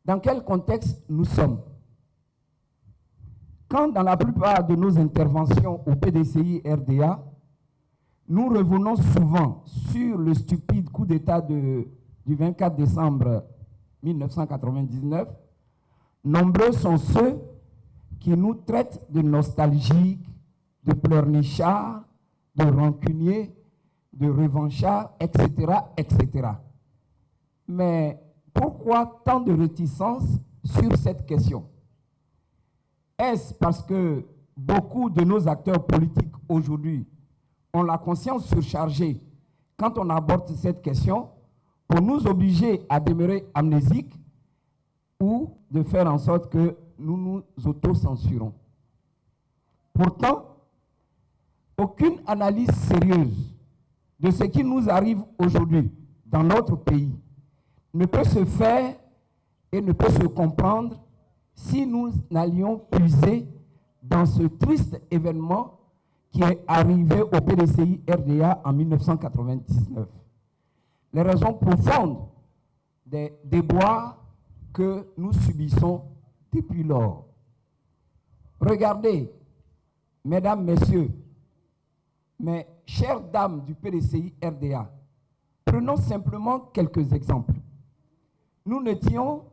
Dans quel contexte nous sommes? Quand dans la plupart de nos interventions au PDCI RDA, nous revenons souvent sur le stupide coup d'État du 24 décembre 1999, nombreux sont ceux qui nous traitent de nostalgiques, de pleurnichards, de rancuniers, de revanchards, etc., etc. Mais pourquoi tant de réticence sur cette question? Est-ce parce que beaucoup de nos acteurs politiques aujourd'hui ont la conscience surchargée quand on aborde cette question pour nous obliger à demeurer amnésiques ou de faire en sorte que nous nous autocensurons? Pourtant, aucune analyse sérieuse de ce qui nous arrive aujourd'hui dans notre pays ne peut se faire et ne peut se comprendre si nous n'allions puiser dans ce triste événement qui est arrivé au PDCI RDA en 1999. Les raisons profondes des déboires que nous subissons depuis lors. Regardez, mesdames, messieurs, mes chères dames du PDCI RDA, prenons simplement quelques exemples. Nous n'étions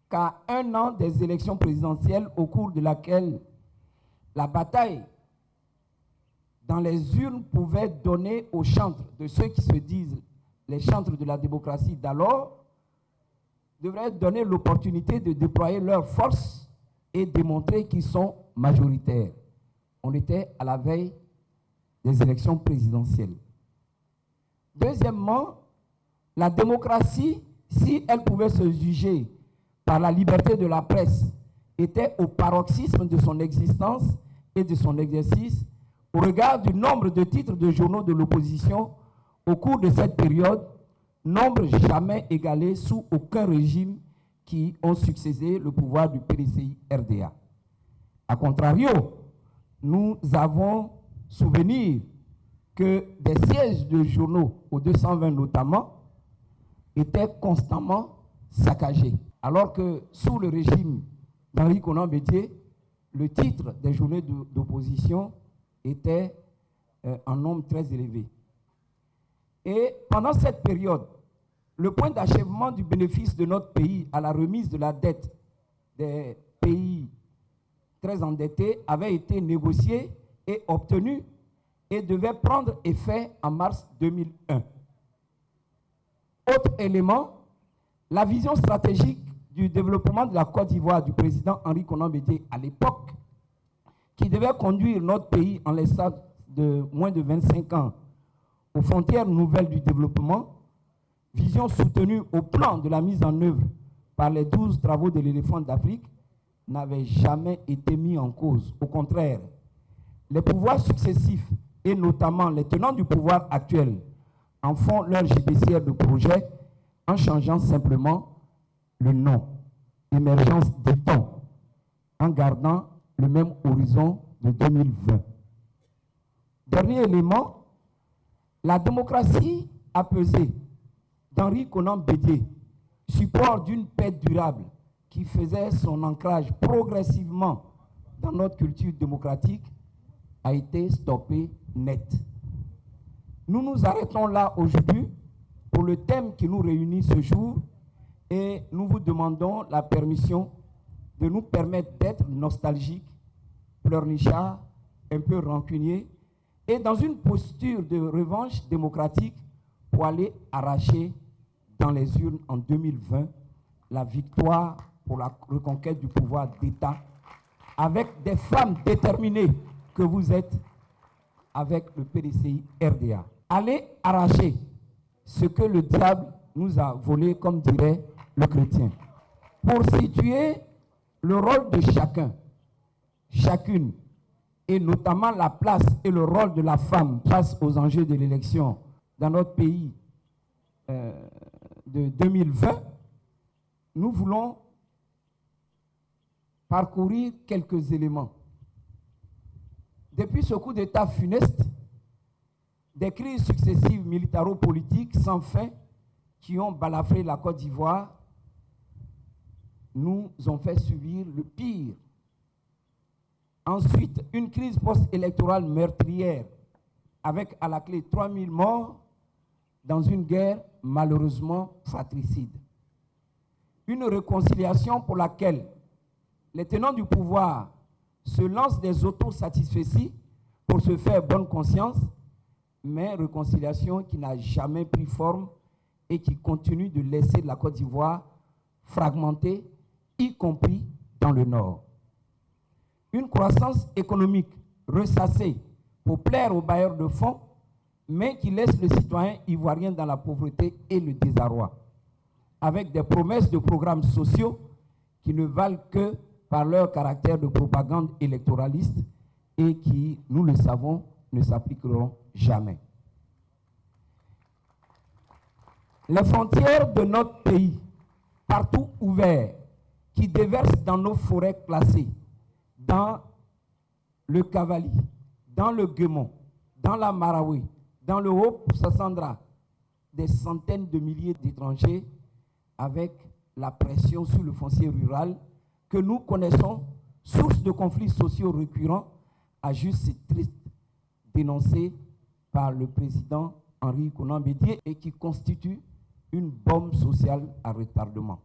qu'à 1 an des élections présidentielles au cours de laquelle la bataille dans les urnes pouvait donner aux chantres de ceux qui se disent les chantres de la démocratie d'alors, devrait donner l'opportunité de déployer leurs forces et démontrer qu'ils sont majoritaires. On était à la veille des élections présidentielles. Deuxièmement, la démocratie, si elle pouvait se juger par la liberté de la presse, était au paroxysme de son existence et de son exercice au regard du nombre de titres de journaux de l'opposition au cours de cette période, nombre jamais égalé sous aucun régime qui ont succédé le pouvoir du PDCI RDA. A contrario, nous avons souvenir que des sièges de journaux, au 220 notamment, étaient constamment saccagés. Alors que sous le régime d'Henri Konan Bédié, le titre des journaux d'opposition était en nombre très élevé. Et pendant cette période, le point d'achèvement du bénéfice de notre pays à la remise de la dette des pays très endettés avait été négocié et obtenu et devait prendre effet en mars 2001. Autre élément, la vision stratégique du développement de la Côte d'Ivoire du président Henri Konan Bédié à l'époque, qui devait conduire notre pays en l'espace de moins de 25 ans aux frontières nouvelles du développement, vision soutenue au plan de la mise en œuvre par les 12 travaux de l'éléphant d'Afrique, n'avait jamais été mis en cause. Au contraire, les pouvoirs successifs, et notamment les tenants du pouvoir actuel, en font leur judiciaire de projet en changeant simplement le nom, émergence des temps, en gardant le même horizon de 2020. Dernier élément, la démocratie a pesé d'Henri Konan Bédié, support d'une paix durable qui faisait son ancrage progressivement dans notre culture démocratique, a été stoppé net. Nous nous arrêtons là aujourd'hui pour le thème qui nous réunit ce jour et nous vous demandons la permission de nous permettre d'être nostalgiques, pleurnichards, un peu rancuniers et dans une posture de revanche démocratique pour aller arracher dans les urnes en 2020 la victoire pour la reconquête du pouvoir d'État avec des femmes déterminées que vous êtes avec le PDCI RDA. Allez arracher ce que le diable nous a volé, comme dirait le chrétien. Pour situer le rôle de chacun, chacune, et notamment la place et le rôle de la femme face aux enjeux de l'élection dans notre pays de 2020, nous voulons parcourir quelques éléments. Depuis ce coup d'État funeste, des crises successives militaro-politiques sans fin qui ont balafré la Côte d'Ivoire nous ont fait subir le pire. Ensuite, une crise post-électorale meurtrière avec à la clé 3000 morts dans une guerre malheureusement fratricide. Une réconciliation pour laquelle les tenants du pouvoir se lancent des autosatisfecits pour se faire bonne conscience, mais réconciliation qui n'a jamais pris forme et qui continue de laisser la Côte d'Ivoire fragmentée, y compris dans le Nord. Une croissance économique ressassée pour plaire aux bailleurs de fonds, mais qui laisse le citoyen ivoirien dans la pauvreté et le désarroi, avec des promesses de programmes sociaux qui ne valent que par leur caractère de propagande électoraliste et qui, nous le savons, ne s'appliqueront jamais. Les frontières de notre pays, partout ouvertes, qui déversent dans nos forêts classées, dans le Cavali, dans le Guémon, dans la Marawi, dans le Haut-Sassandra, des centaines de milliers d'étrangers avec la pression sur le foncier rural que nous connaissons, source de conflits sociaux récurrents, à juste titre dénoncé par le président Henri Konan Bédié et qui constitue une bombe sociale à retardement.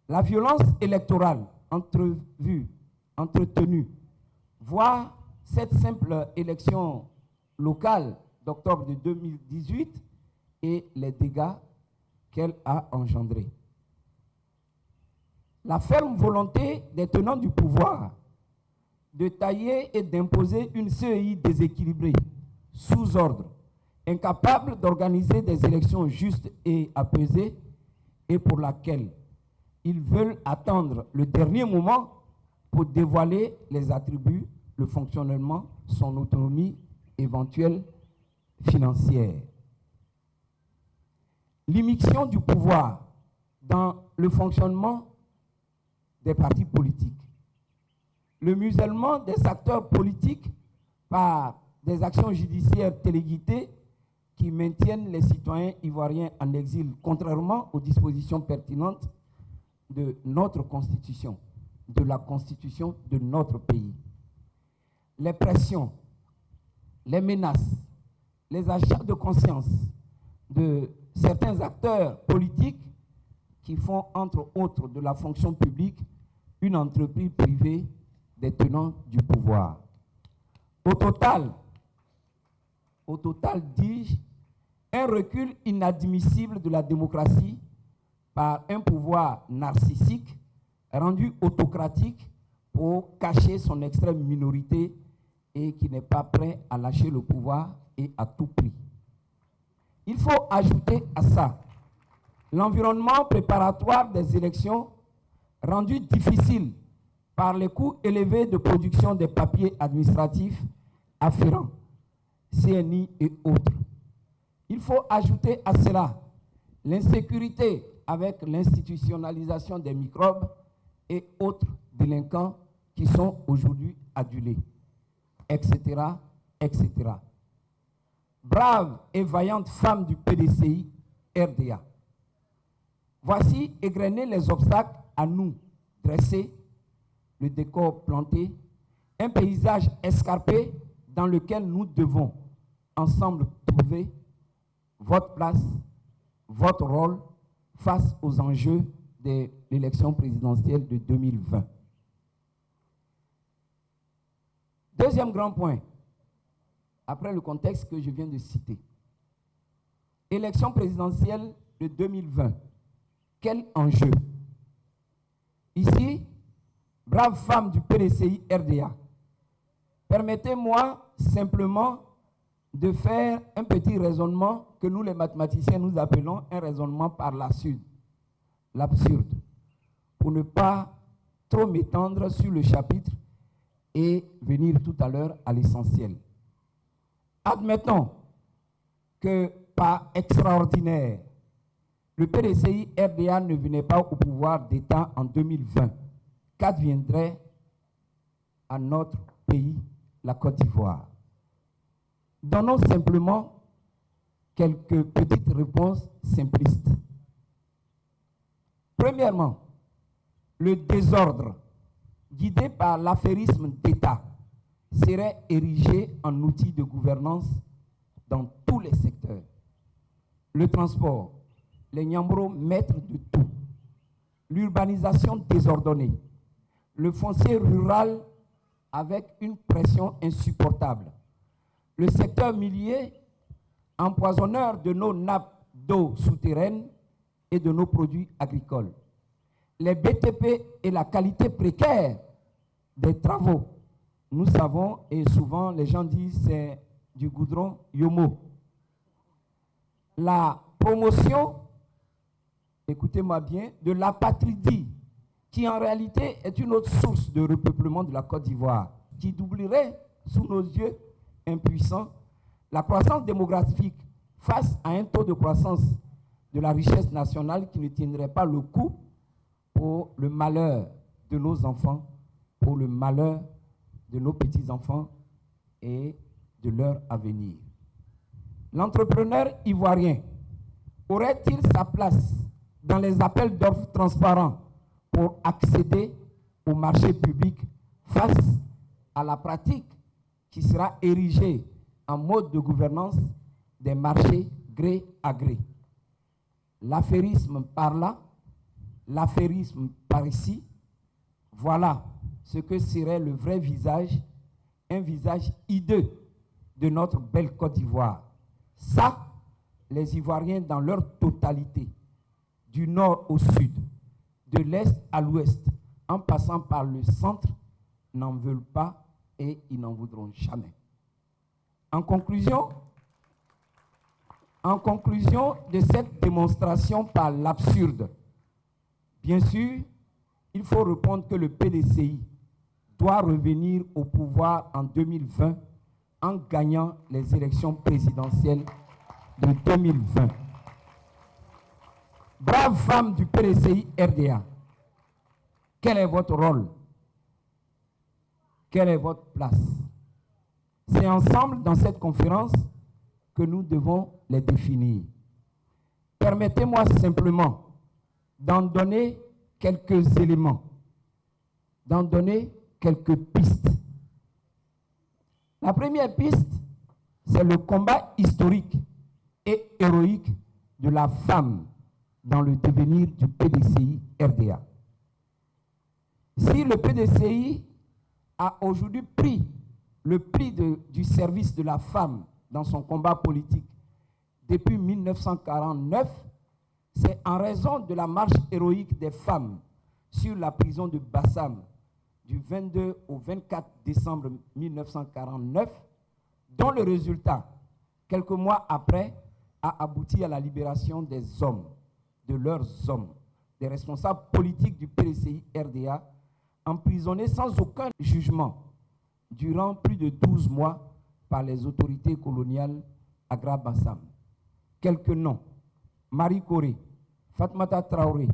La violence électorale entretenue, voire cette simple élection locale d'octobre de 2018 et les dégâts qu'elle a engendrés. La ferme volonté des tenants du pouvoir de tailler et d'imposer une CEI déséquilibrée, sous ordre, incapable d'organiser des élections justes et apaisées, et pour laquelle ils veulent attendre le dernier moment pour dévoiler les attributs, le fonctionnement, son autonomie éventuelle financière. L'immixtion du pouvoir dans le fonctionnement des partis politiques. Le musellement des acteurs politiques par des actions judiciaires téléguidées qui maintiennent les citoyens ivoiriens en exil, contrairement aux dispositions pertinentes de notre Constitution, de la Constitution de notre pays. Les pressions, les menaces, les achats de conscience de certains acteurs politiques qui font, entre autres, de la fonction publique une entreprise privée des tenants du pouvoir. Au total, dis-je, un recul inadmissible de la démocratie par un pouvoir narcissique rendu autocratique pour cacher son extrême minorité et qui n'est pas prêt à lâcher le pouvoir et à tout prix. Il faut ajouter à ça l'environnement préparatoire des élections rendu difficile par les coûts élevés de production des papiers administratifs afférents, CNI et autres. Il faut ajouter à cela l'insécurité avec l'institutionnalisation des microbes et autres délinquants qui sont aujourd'hui adulés, etc., etc. Braves et vaillantes femmes du PDCI, RDA. Voici égrenés les obstacles à nous dresser, le décor planté, un paysage escarpé dans lequel nous devons ensemble trouver votre place, votre rôle face aux enjeux de l'élection présidentielle de 2020. Deuxième grand point, après le contexte que je viens de citer. Élection présidentielle de 2020. Quel enjeu? Ici, braves femmes du PDCI RDA, permettez-moi simplement de faire un petit raisonnement que nous les mathématiciens nous appelons un raisonnement par l'absurde, pour ne pas trop m'étendre sur le chapitre et venir tout à l'heure à l'essentiel. Admettons que par extraordinaire, le PDCI RDA ne venait pas au pouvoir d'État en 2020. Qu'adviendrait à notre pays, la Côte d'Ivoire? Donnons simplement quelques petites réponses simplistes. Premièrement, le désordre, guidé par l'affairisme d'État, serait érigé en outil de gouvernance dans tous les secteurs. Le transport, les Nyambro maîtres de tout, l'urbanisation désordonnée, le foncier rural avec une pression insupportable, le secteur minier empoisonneur de nos nappes d'eau souterraines et de nos produits agricoles, les BTP et la qualité précaire des travaux. Nous savons, et souvent les gens disent c'est du goudron Yomo. La promotion, écoutez-moi bien, de l'apatridie, qui en réalité est une autre source de repeuplement de la Côte d'Ivoire, qui doublerait sous nos yeux impuissants la croissance démographique face à un taux de croissance de la richesse nationale qui ne tiendrait pas le coup pour le malheur de nos enfants, pour le malheur de nos petits-enfants et de leur avenir. L'entrepreneur ivoirien aurait-il sa place dans les appels d'offres transparents pour accéder au marché public face à la pratique qui sera érigée en mode de gouvernance des marchés gré à gré? L'affairisme par là, l'affairisme par ici, voilà ce que serait le vrai visage, un visage hideux de notre belle Côte d'Ivoire. Ça, les Ivoiriens dans leur totalité, du nord au sud, de l'est à l'ouest, en passant par le centre, n'en veulent pas et ils n'en voudront jamais. En conclusion de cette démonstration par l'absurde, bien sûr, il faut répondre que le PDCI doit revenir au pouvoir en 2020 en gagnant les élections présidentielles de 2020. Braves femmes du PDCI RDA, quel est votre rôle? Quelle est votre place? C'est ensemble dans cette conférence que nous devons les définir. Permettez-moi simplement d'en donner quelques éléments, d'en donner quelques pistes. La première piste, c'est le combat historique et héroïque de la femme dans le devenir du PDCI RDA. Si le PDCI a aujourd'hui pris le prix du service de la femme dans son combat politique depuis 1949, c'est en raison de la marche héroïque des femmes sur la prison de Bassam du 22 au 24 décembre 1949, dont le résultat, quelques mois après, a abouti à la libération des hommes, de leurs hommes, des responsables politiques du PDCI RDA, emprisonnés sans aucun jugement durant plus de 12 mois par les autorités coloniales Agra Bassam. Quelques noms: Marie Coré, Fatmata Traoré,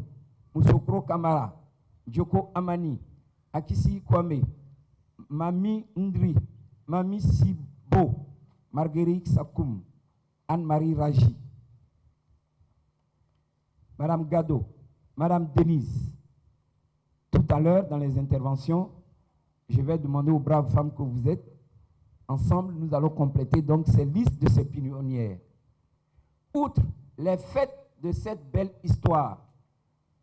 Moussokro Kamara, Djoko Amani, Akisi Kwame, Mami Ndri, Mami Sibo, Marguerite Sakoum, Anne-Marie Raji, Madame Gado, Madame Denise. Tout à l'heure, dans les interventions, je vais demander aux braves femmes que vous êtes. Ensemble, nous allons compléter donc ces listes de ces pionnières. Outre les faits de cette belle histoire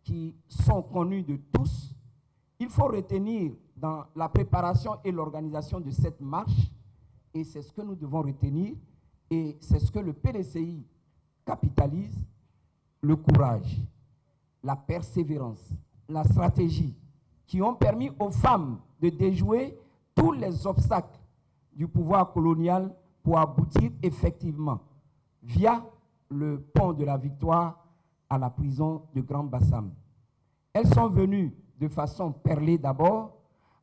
qui sont connus de tous, il faut retenir dans la préparation et l'organisation de cette marche, et c'est ce que nous devons retenir, et c'est ce que le PDCI capitalise: le courage, la persévérance, la stratégie, qui ont permis aux femmes de déjouer tous les obstacles du pouvoir colonial pour aboutir effectivement, via le pont de la Victoire, à la prison de Grand Bassam. Elles sont venues de façon perlée d'abord,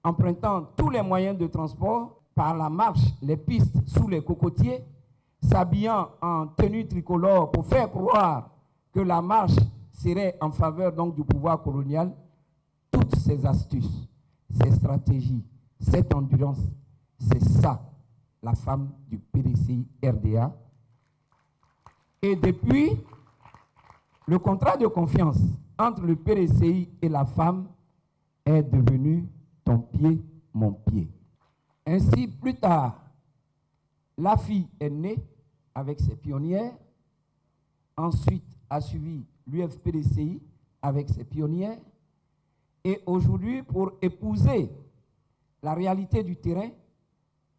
empruntant tous les moyens de transport, par la marche, les pistes sous les cocotiers, s'habillant en tenue tricolore pour faire croire que la marche serait en faveur donc du pouvoir colonial. Toutes ces astuces, ces stratégies, cette endurance, c'est ça, la femme du PDCI RDA. Et depuis, le contrat de confiance entre le PDCI et la femme est devenu ton pied, mon pied. Ainsi, plus tard, la fille est née avec ses pionnières. Ensuite, a suivi l'UFPDCI avec ses pionnières. Et aujourd'hui, pour épouser la réalité du terrain,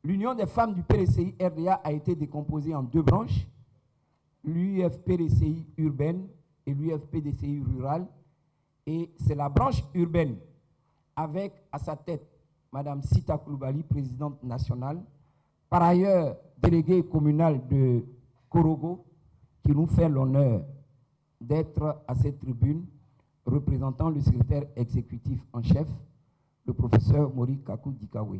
l'Union des femmes du PDCI RDA a été décomposée en deux branches, l'UFPDCI urbaine et l'UFPDCI rurale. Et c'est la branche urbaine, avec à sa tête Mme Sita Koulibaly, présidente nationale, par ailleurs déléguée communale de Korogo, qui nous fait l'honneur d'être à cette tribune, représentant le secrétaire exécutif en chef, le professeur Mori Kakou Dikawe.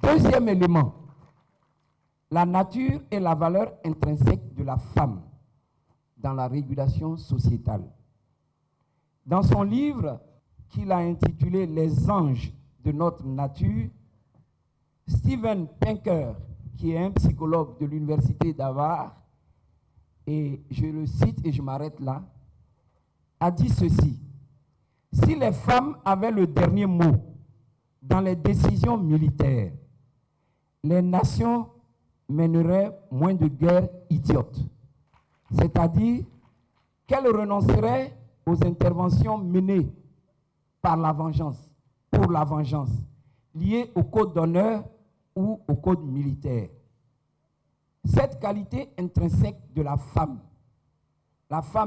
Deuxième élément, la nature et la valeur intrinsèque de la femme dans la régulation sociétale. Dans son livre qu'il a intitulé « Les anges de notre nature », Steven Pinker, qui est un psychologue de l'université d'Harvard, et je le cite et je m'arrête là, a dit ceci: si les femmes avaient le dernier mot dans les décisions militaires, les nations mèneraient moins de guerres idiotes. C'est-à-dire qu'elles renonceraient aux interventions menées par la vengeance, pour la vengeance, liées au code d'honneur ou au code militaire. Cette qualité intrinsèque de la femme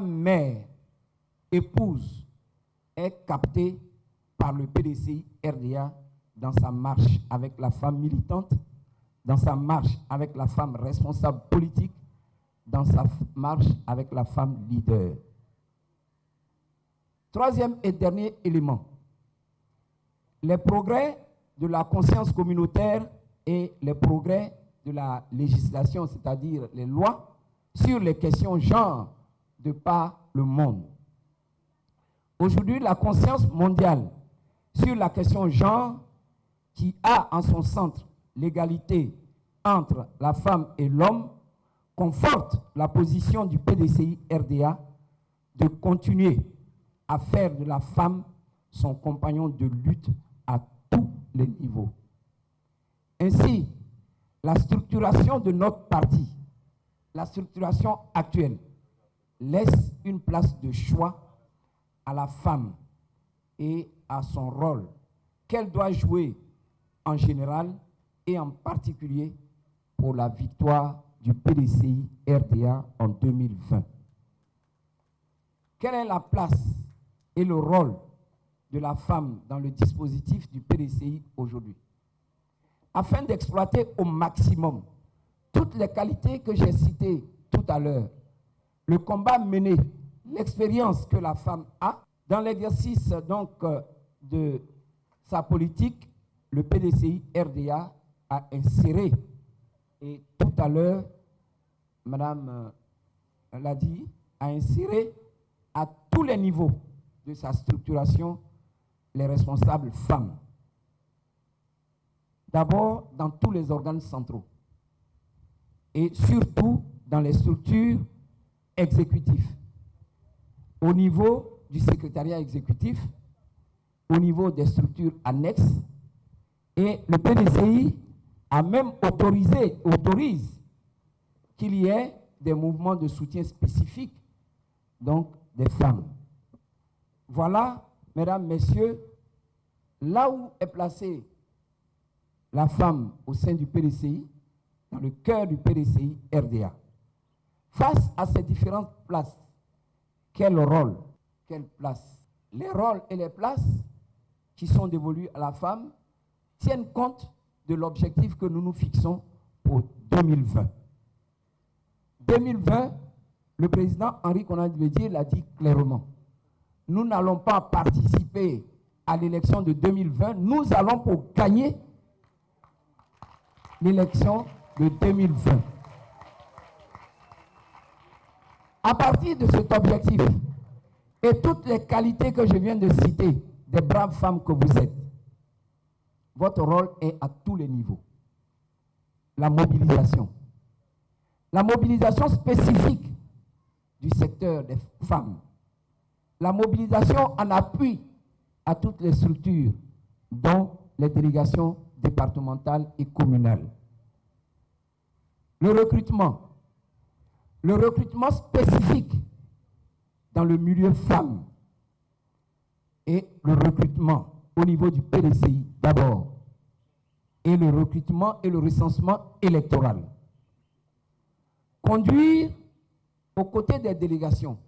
mère, épouse, est captée par le PDCI RDA dans sa marche avec la femme militante, dans sa marche avec la femme responsable politique, dans sa marche avec la femme leader. Troisième et dernier élément, les progrès de la conscience communautaire et les progrès de la législation, c'est-à-dire les lois, sur les questions genre de par le monde. Aujourd'hui, la conscience mondiale sur la question genre, qui a en son centre l'égalité entre la femme et l'homme, conforte la position du PDCI RDA de continuer à faire de la femme son compagnon de lutte à tous les niveaux. Ainsi, la structuration de notre parti, la structuration actuelle, laisse une place de choix à la femme et à son rôle qu'elle doit jouer en général et en particulier pour la victoire du PDCI RDA en 2020. Quelle est la place et le rôle de la femme dans le dispositif du PDCI aujourd'hui? Afin d'exploiter au maximum toutes les qualités que j'ai citées tout à l'heure, le combat mené, l'expérience que la femme a, dans l'exercice donc de sa politique, le PDCI RDA a inséré, et tout à l'heure, Madame l'a dit, a inséré à tous les niveaux de sa structuration les responsables femmes. D'abord dans tous les organes centraux et surtout dans les structures exécutives, au niveau du secrétariat exécutif, au niveau des structures annexes, et le PDCI a même autorise qu'il y ait des mouvements de soutien spécifiques, donc des femmes. Voilà, mesdames, messieurs, là où est placée la femme au sein du PDCI, dans le cœur du PDCI RDA. Face à ces différentes places, quel rôle, quelle place? Les rôles et les places qui sont dévolus à la femme tiennent compte de l'objectif que nous nous fixons pour 2020. 2020, le président Henri Konan Bédié l'a dit clairement. Nous n'allons pas participer à l'élection de 2020, nous allons pour gagner l'élection de 2020. À partir de cet objectif et toutes les qualités que je viens de citer, des braves femmes que vous êtes, votre rôle est à tous les niveaux. La mobilisation spécifique du secteur des femmes, la mobilisation en appui à toutes les structures, dont les délégations départementales et communales. Le recrutement spécifique dans le milieu femmes et le recrutement au niveau du PDCI d'abord, et le recrutement et le recensement électoral. Conduire aux côtés des délégations,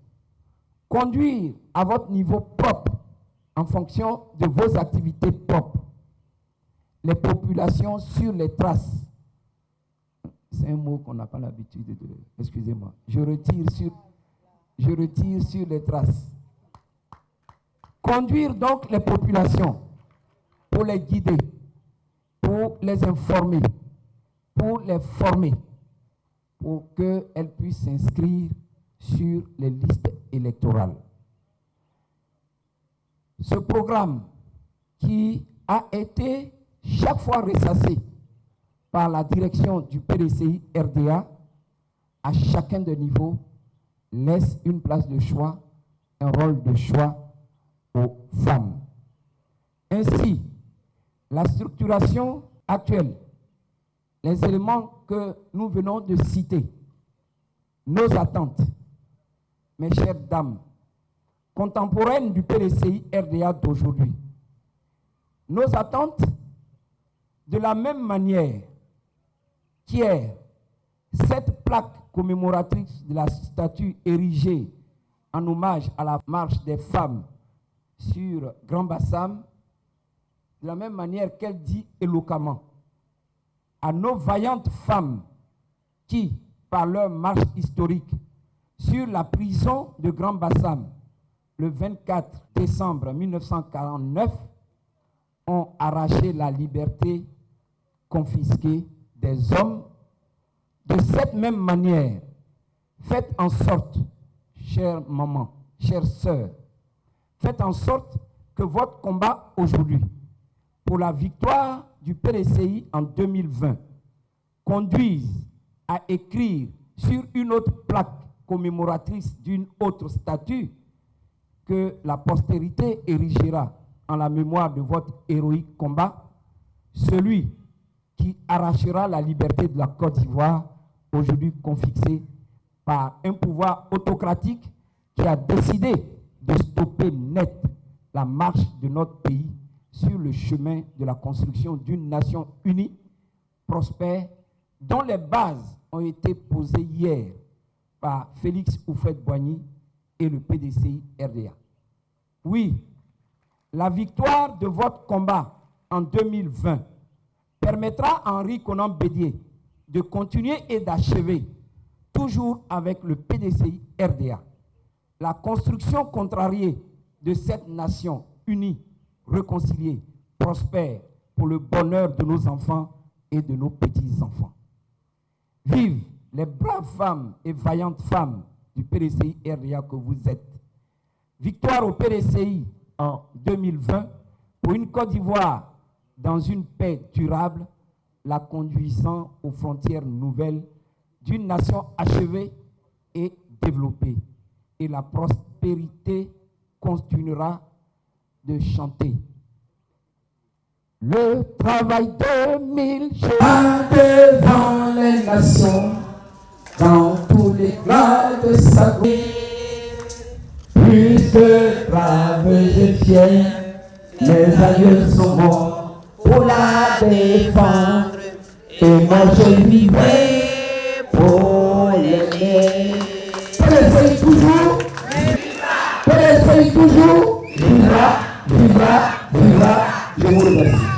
conduire à votre niveau propre en fonction de vos activités propres, les populations sur les traces. C'est un mot qu'on n'a pas l'habitude de... Excusez-moi. Je retire sur les traces. Conduire donc les populations pour les guider, pour les informer, pour les former, pour qu'elles puissent s'inscrire sur les listes électorales. Ce programme qui a été chaque fois ressassé par la direction du PDCI RDA à chacun des niveaux laisse une place de choix, un rôle de choix aux femmes. Ainsi, la structuration actuelle, les éléments que nous venons de citer, nos attentes, mes chères dames, contemporaines du PDCI RDA d'aujourd'hui, nos attentes, de la même manière qu'hier, cette plaque commémoratrice de la statue érigée en hommage à la marche des femmes sur Grand Bassam, de la même manière qu'elle dit éloquemment à nos vaillantes femmes qui, par leur marche historique sur la prison de Grand Bassam, le 24 décembre 1949, ont arraché la liberté confisquée des hommes. De cette même manière, faites en sorte, chère maman, chère sœur, faites en sorte que votre combat aujourd'hui pour la victoire du PDCI en 2020 conduise à écrire sur une autre plaque commémoratrice d'une autre statue que la postérité érigera en la mémoire de votre héroïque combat, celui qui arrachera la liberté de la Côte d'Ivoire, aujourd'hui confisquée par un pouvoir autocratique qui a décidé de stopper net la marche de notre pays sur le chemin de la construction d'une nation unie, prospère, dont les bases ont été posées hier par Félix Houphouët-Boigny et le PDCI RDA. Oui, la victoire de votre combat en 2020 permettra à Henri Konan Bédié de continuer et d'achever, toujours avec le PDCI RDA, la construction contrariée de cette nation unie, réconciliée, prospère, pour le bonheur de nos enfants et de nos petits-enfants. Vive les braves femmes et vaillantes femmes du PDCI RDA que vous êtes. Victoire au PDCI en 2020 pour une Côte d'Ivoire dans une paix durable, la conduisant aux frontières nouvelles d'une nation achevée et développée. Et la prospérité continuera de chanter. Le travail de mille jours devant les nations, dans tous les plats de sa gloire, plus de braves et fiers, mes aïeux sont morts pour la défendre, et moi je vivrai pour l'aimer. PDCI toujours, PDCI toujours, viva, viva, viva, je vous remercie.